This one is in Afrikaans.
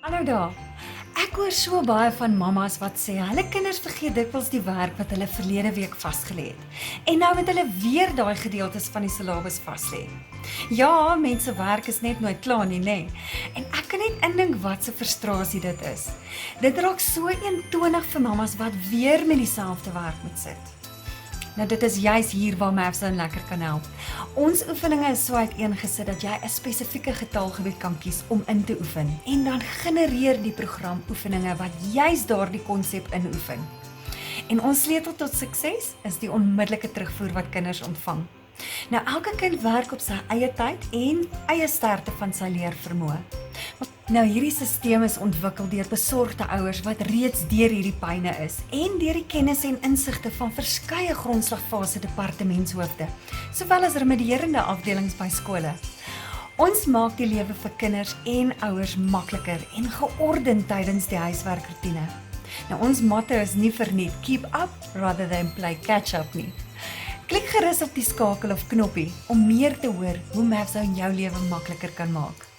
Hallo daar. Ek hoor so baie van mammas wat sê hulle kinders vergeet dikwels die werk wat hulle verlede week vasgelê het. En nou moet hulle weer daai gedeeltes van die syllabus vaslê. Ja, mense werk is net nooit klaar nie, nê? En ek kan net indink wat se frustrasie dit is. Dit raak so eentonig vir mammas wat weer met dieselfde werk moet sit. Nou dit is juis hier waar Mavzone lekker kan help. Ons oefeninge is so uiteengesit dat jy 'n spesifieke getalgebied kan kies om in te oefen en dan genereer die program oefeninge wat juis daardie konsep inoefen. En ons sleutel tot sukses is die onmiddellike terugvoer wat kinders ontvang. Nou elke kind werk op sy eie tyd en eie sterkte van sy leervermoë. Nou hierdie stelsel is ontwikkel deur besorgde ouers wat reeds deur hierdie pyne is en deur die kennis en insigte van verskeie grondslagfase departementshoofde, sowel as remedierende afdelings by skole. Ons maak die lewe vir kinders en ouers makliker en geordend tydens die huiswerkroetine. Nou ons motto is nie verniet keep up rather than play catch up nie. Klik gerus op die skakel of knoppie om meer te hoor hoe Mavzone jou lewe makliker kan maak.